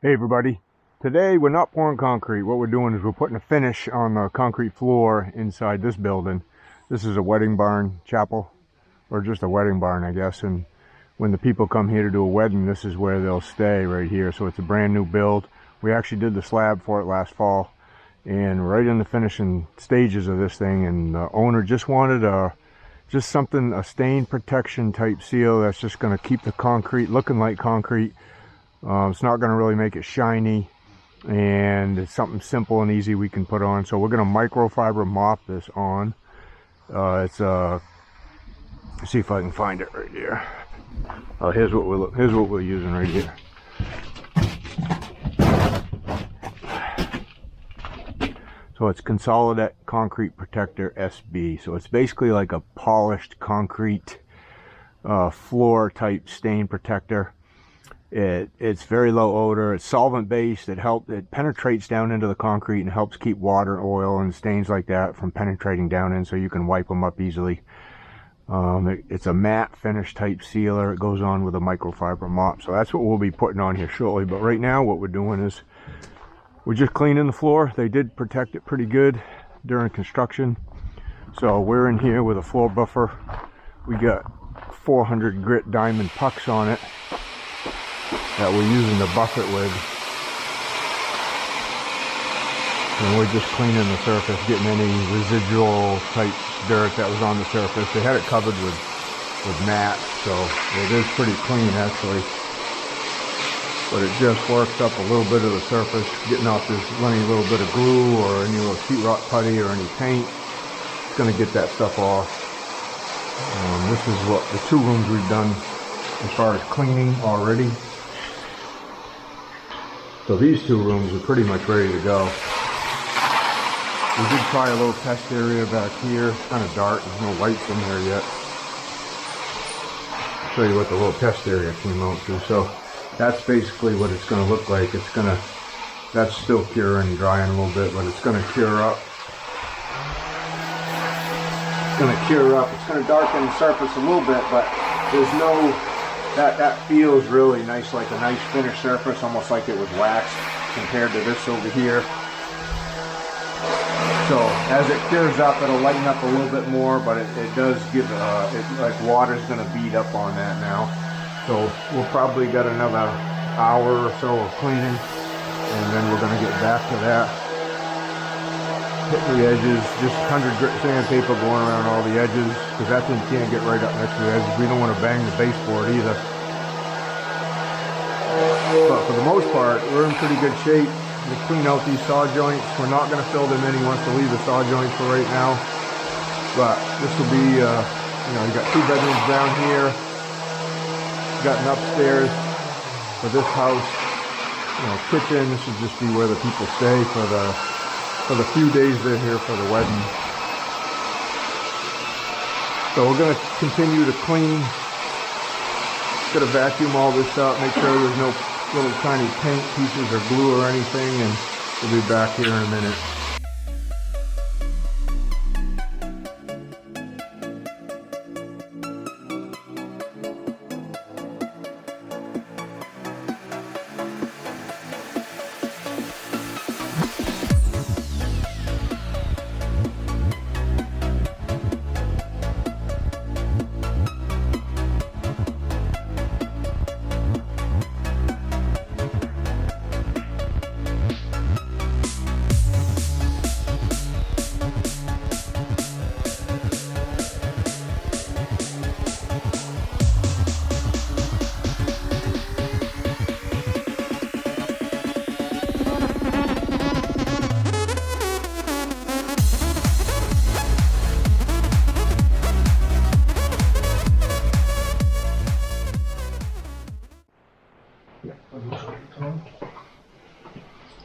Hey everybody, today we're not pouring concrete. What we're doing is we're putting a finish on the concrete floor inside this building. This is a wedding barn chapel, or just a wedding barn I guess, and when the people come here to do a wedding, this is where they'll stay, right here. So it's a brand new build. We actually did the slab for it last fall, and right in the finishing stages of this thing, and the owner just wanted a stain protection type seal that's just going to keep the concrete looking like concrete. It's not going to really make it shiny, and it's something simple and easy we can put on. So we're going to microfiber mop this on. Let's see if I can find it right here. Oh, here's what we're using right here. So it's Consolideck Concrete Protector SB. So it's basically like a polished concrete floor type stain protector. It's very low odor. It's solvent-based. It penetrates down into the concrete and helps keep water, oil, and stains like that from penetrating down in, so you can wipe them up easily. It's a matte finish type sealer. It goes on with a microfiber mop. So that's what we'll be putting on here shortly. But right now what we're doing is we're just cleaning the floor. They did protect it pretty good during construction. So we're in here with a floor buffer. We got 400 grit diamond pucks on it that we're using to buff it with, and we're just cleaning the surface, getting any residual type dirt that was on the surface. They had it covered with mats, so it is pretty clean actually, but it just works up a little bit of the surface, getting off any little bit of glue or any little sheetrock putty or any paint. It's going to get that stuff off. This is what the two rooms we've done as far as cleaning already. So these two rooms are pretty much ready to go. We did try a little test area back here. It's kind of dark. There's no lights in there yet. I'll show you what the little test area came out to. So that's basically what it's going to look like. That's still curing and drying a little bit, but it's going to cure up. It's going to cure up. It's going to darken the surface a little bit, but there's no... That feels really nice, like a nice finished surface, almost like it was waxed compared to this over here. So as it cures up, it'll lighten up a little bit more, but it does give, like water's going to bead up on that now. So we'll probably get another hour or so of cleaning, and then we're going to get back to that. Hit the edges, just 100 grit sandpaper going around all the edges, because that thing can't get right up next to the edges. We don't want to bang the baseboard either. But for the most part, we're in pretty good shape. We clean out these saw joints. We're not going to fill them in. He wants to leave the saw joints for right now. But this will be, you got two bedrooms down here. You got an upstairs for this house. Kitchen. This will just be where the people stay for the few days they're here for the wedding. So we're going to continue to clean. Going to vacuum all this up, make sure there's no little tiny paint pieces or glue or anything, and we'll be back here in a minute.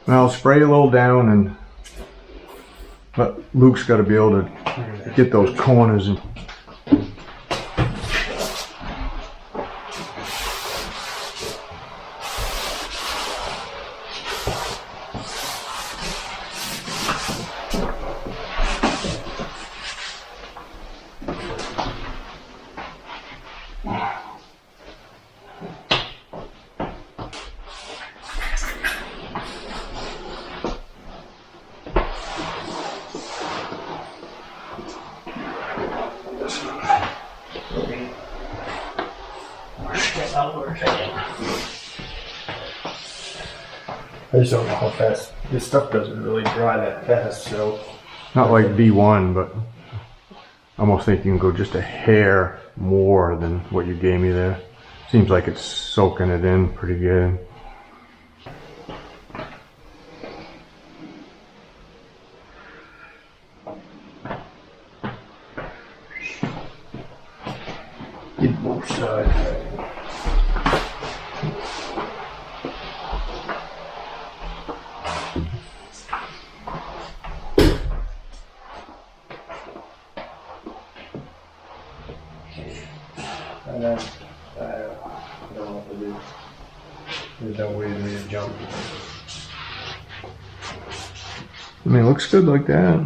Well, spray a little down, but Luke's got to be able to get those corners. I just don't know how fast. This stuff doesn't really dry that fast, so. Not like D1, but I almost think you can go just a hair more than what you gave me there. Seems like it's soaking it in pretty good. Get both sides. And then, I don't know what to do. There's no way for me to jump. I mean, it looks good like that.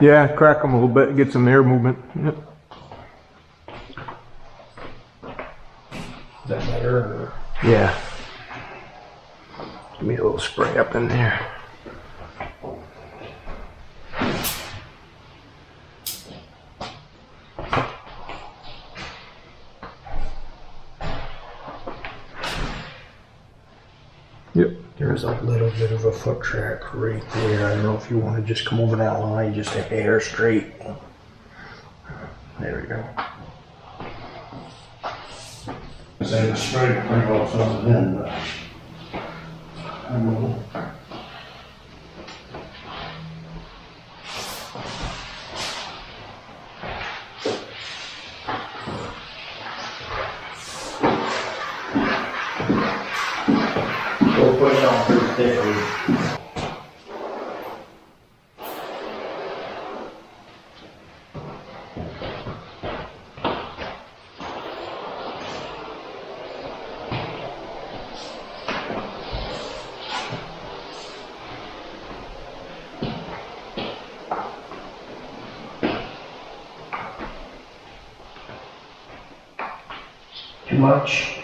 Yeah, crack them a little bit, get some air movement. Yep. Is that better? Or? Yeah. Give me a little spray up in there. Yep. There's a little bit of a foot track right there. I don't know if you want to just come over that line, just a hair straight. There we go. So it's straight pretty well something in, but I don't know. We'll put it on pretty thickly. Too much?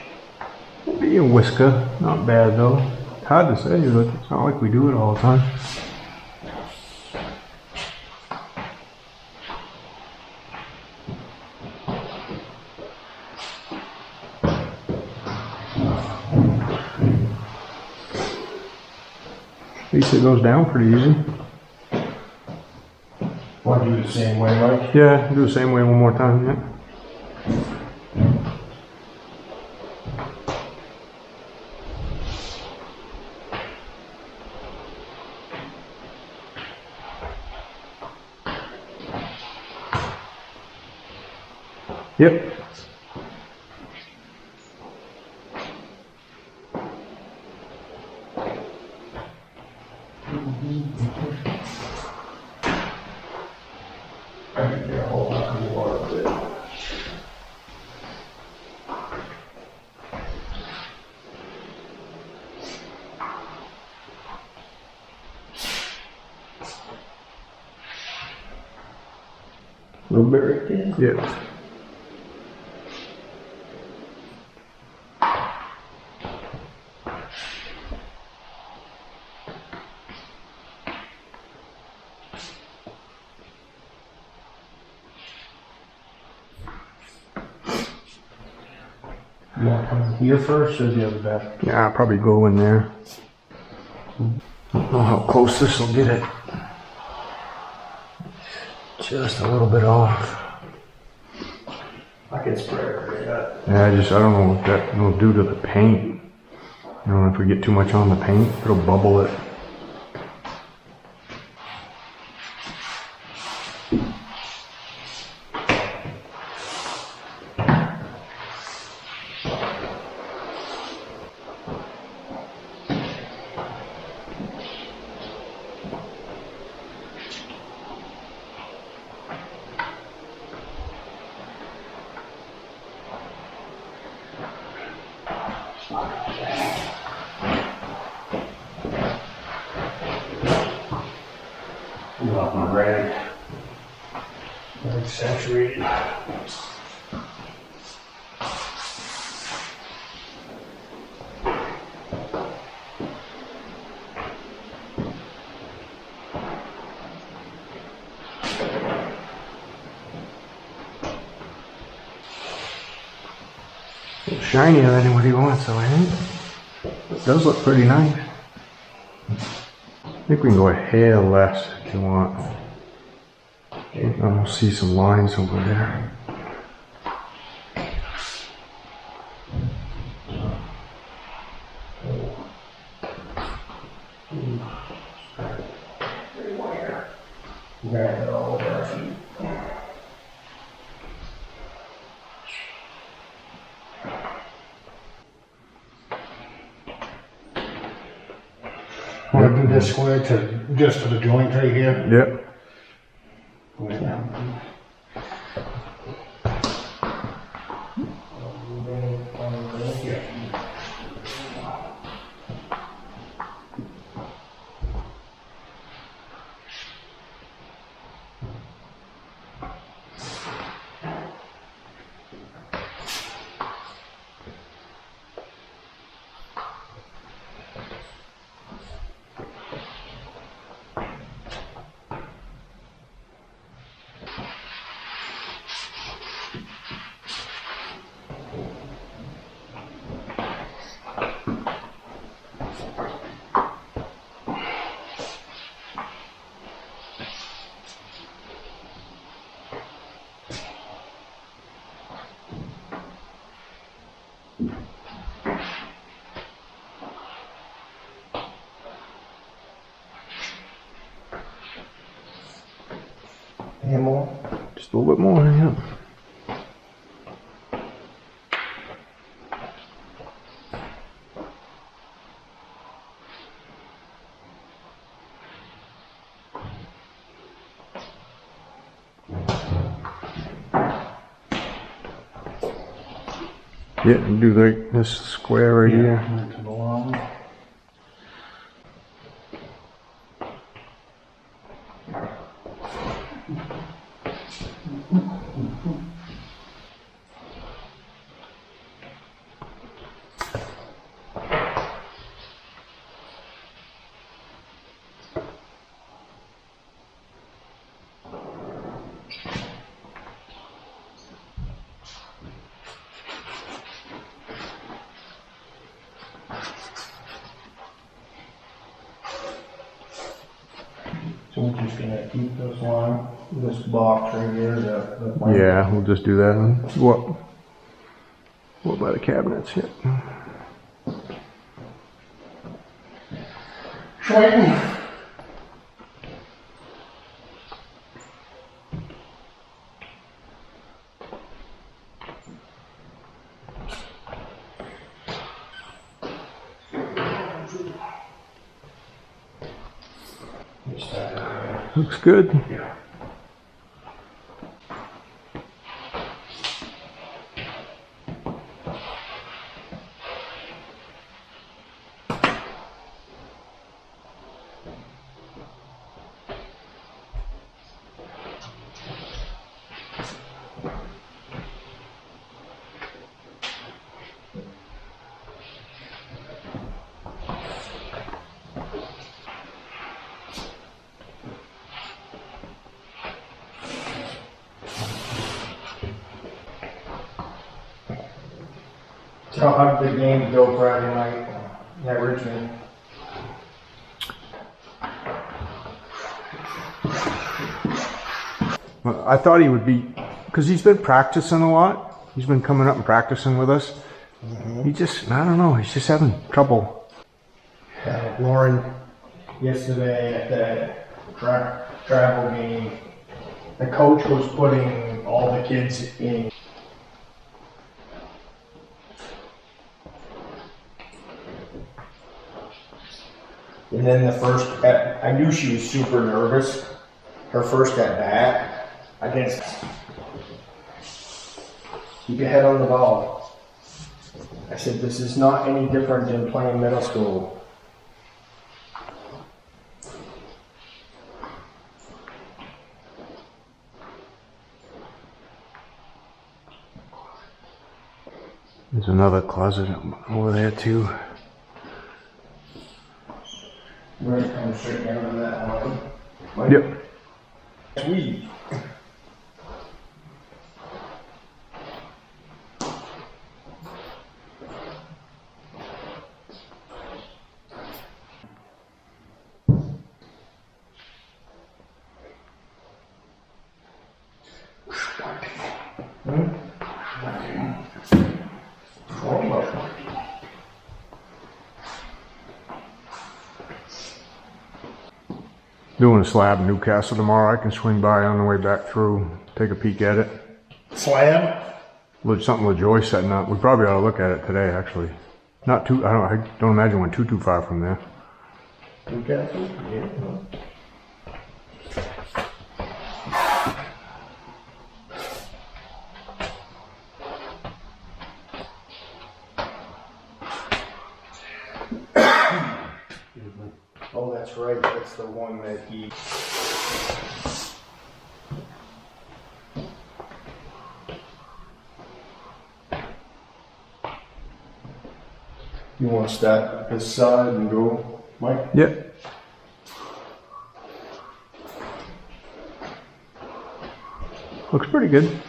Be a whisker, not bad though. It's hard to say, but it's not like we do it all the time. At least it goes down pretty easy. Want to do the same way, Mike? Yeah, do the same way one more time, yeah. Yep. I can get a whole lot of water with it. A little bit right there. Yep. You want to come here first or the other back? Yeah, I'll probably go in there. Don't know how close this will get it. Just a little bit off. I can spray it right up. Yeah, I don't know what that will do to the paint. I don't know if we get too much on the paint, it'll bubble it. You want my rag? Rag saturated. A little shinier than what he wants, so I think. It does look pretty nice. I think we can go a hair less if you want. I'll see some lines over there. Want to do this square to just for the joint right here? Yep. And more? Just a little bit more, yeah. Yeah, and do this square right here. To the line. So we're just gonna keep this line, this box right here, the Yeah, we'll just do that. What by the cabinets? Yeah. Waiting. Looks good. Yeah. So how did the game go Friday night at Richmond? Well, I thought he would be, because he's been practicing a lot. He's been coming up and practicing with us. He just, I don't know, he's just having trouble. Lauren, yesterday at the travel game, the coach was putting all the kids in. And then the first, I knew she was super nervous. Her first at bat against. Keep your head on the ball. I said, this is not any different than playing middle school. There's another closet over there too. We're gonna come straight down to that one. Yep. Sweet. Doing a slab in Newcastle tomorrow. I can swing by on the way back through, take a peek at it. Slab? Something LaJoy setting up. We probably ought to look at it today, actually. Not too, I don't imagine we're too far from there. Newcastle? Yeah. Oh, that's right. That's the one that he... You want to start this side and go, Mike? Yep. Looks pretty good.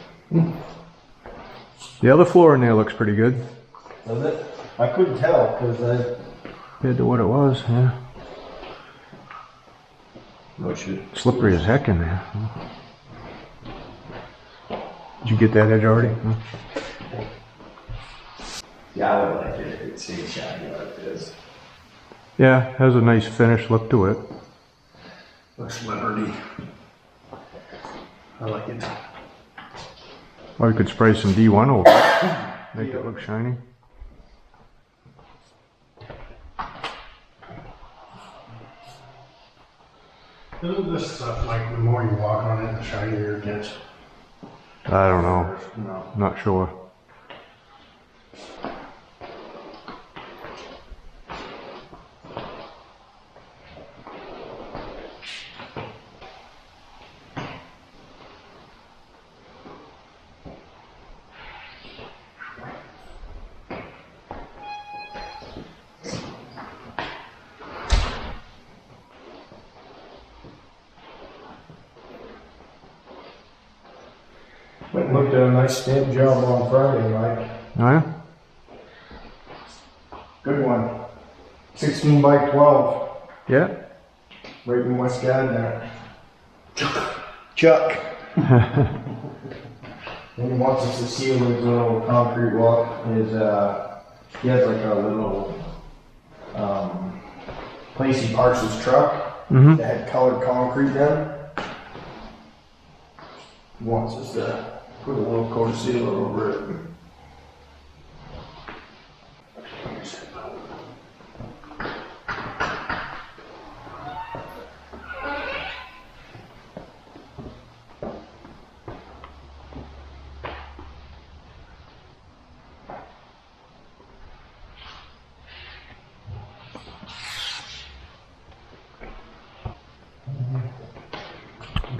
The other floor in there looks pretty good. Does it? I couldn't tell because Compared to what it was, yeah. Oh shit. Slippery as heck in there. Did you get that edge already? Yeah, I would like it if it stayed shiny like this. Yeah, has a nice finish look to it. Looks liberty. I like it. Or you could spray some D1 over it, make it look shiny. Isn't this stuff like the more you walk on it, the shinier it gets? I don't know. No. Not sure. Looked at a nice stamp job on Friday, Mike. Oh yeah? Good one. 16 by 12. Yeah. Right in West Gardner. Chuck. And he wants us to seal his little concrete walk. He has like a little place he parks his truck that had colored concrete down. He wants us to put a little coat of sealer over it.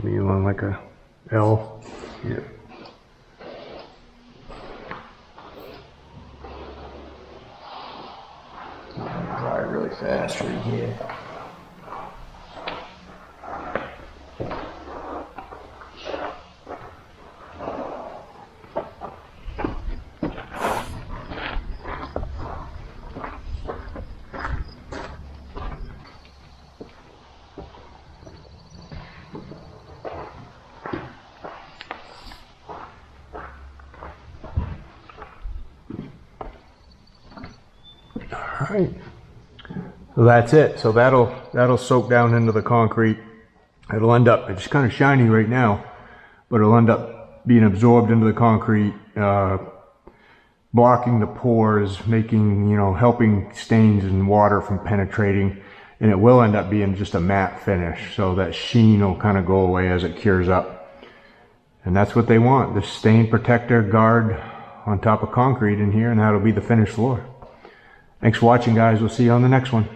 Maybe you want like a L. Yeah. Dry really fast right here. Alright. So that's it. So that'll soak down into the concrete. It'll end up, it's kind of shiny right now, but it'll end up being absorbed into the concrete, blocking the pores, making, helping stains and water from penetrating, and it will end up being just a matte finish. So that sheen will kind of go away as it cures up. And that's what they want, this stain protector guard on top of concrete in here, and that'll be the finished floor. Thanks for watching, guys. We'll see you on the next one.